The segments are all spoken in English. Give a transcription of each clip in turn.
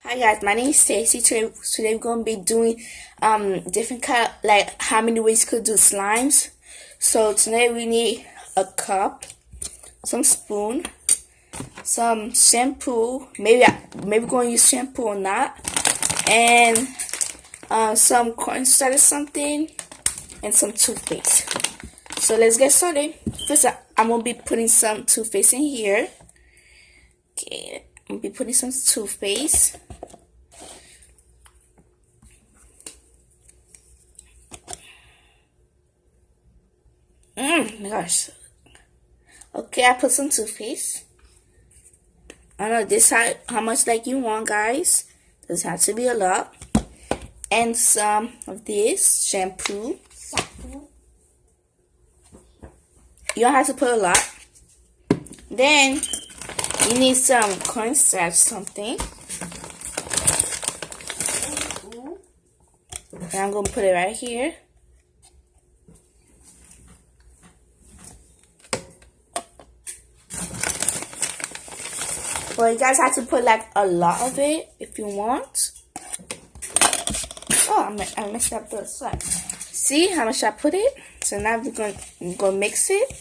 Hi guys, my name is Stacy. Today we're gonna be doing different kind like how many ways you could do slimes. So today we need a cup, some spoon, some shampoo. Maybe we're gonna use shampoo or not, and some cornstarch or something, and some toothpaste. So let's get started. First, I'm gonna be putting some toothpaste in here. Okay, I'm gonna be putting some toothpaste. My gosh. Okay, I put some toothpaste. I know this how much like you want, guys. Doesn't have to be a lot. And some of this shampoo. You don't have to put a lot. Then you need some cornstarch something. And I'm gonna put it right here. Well, you guys have to put like a lot of it if you want. Oh, I messed up the slide. See how much I put it? So now we're gonna mix it.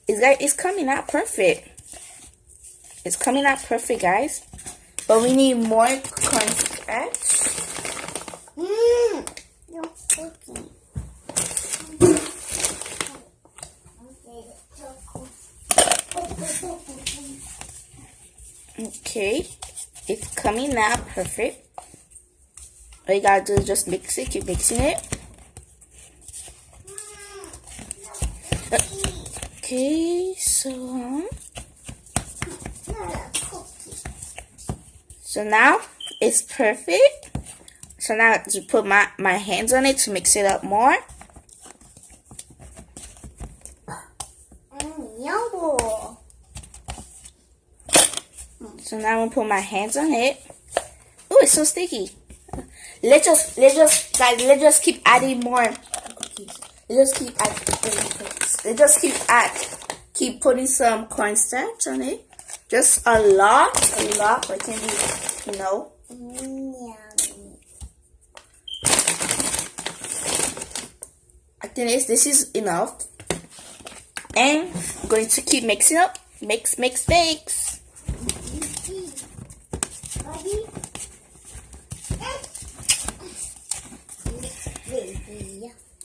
It's coming out perfect. It's coming out perfect, guys. But we need more cornstarch. You're cooking. Okay, it's coming out perfect. All you gotta do is just mix it, keep mixing it. Okay, so now it's perfect. So now I just put my hands on it to mix it up more. Yummy. So now I'm gonna put my hands on it. Oh, it's so sticky. Let's just keep adding more cookies. Keep putting some cornstarch on it. Just a lot, but it can be, you know. I think this is enough. And I'm going to keep mixing up. Mix.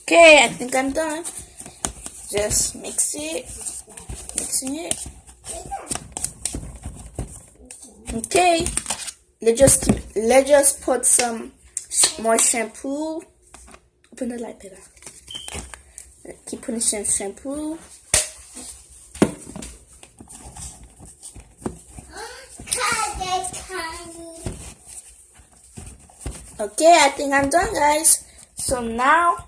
Okay, I think I'm done. Just mixing it. Okay, let's just put some more shampoo. Open the light, Peter. Keep putting some shampoo. Okay, I think I'm done, guys. So now,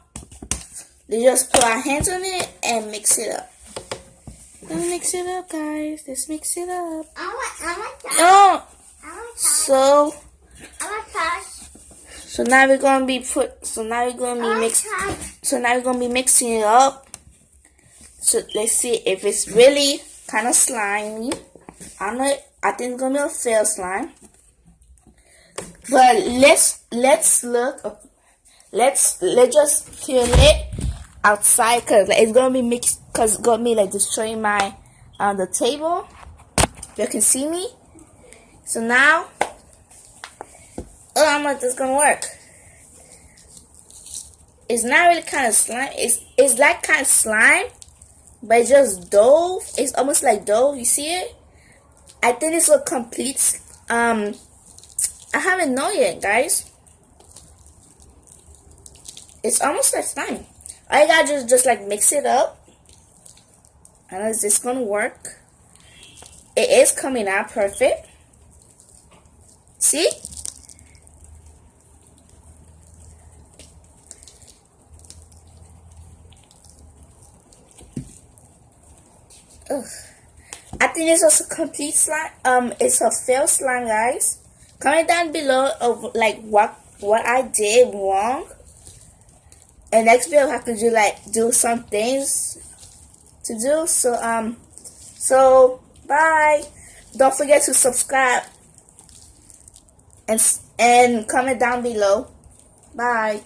let's just put our hands on it and mix it up. Let's mix it up, guys. Let's mix it up. Oh, so now we're gonna be mixing it up. So let's see if it's really kind of slimy. I think it's gonna be a fair slime. But let's look. Let's just peel it outside because it's gonna be mixed. Cause it's gonna be like destroying my the table. You can see me. So now, I'm like, this is gonna work. It's not really kind of slime. It's like kind of slime, but it's just dough. It's almost like dough. You see it? I think it's a complete. I haven't known yet, guys. It's almost like slime. All you gotta just like mix it up. I know, is this gonna work? It is coming out perfect. See? Ugh. I think this was a complete slime. It's a failed slime, guys. Comment down below of like what I did wrong. And next video I could do some things to do. So bye. Don't forget to subscribe. and comment down below. Bye.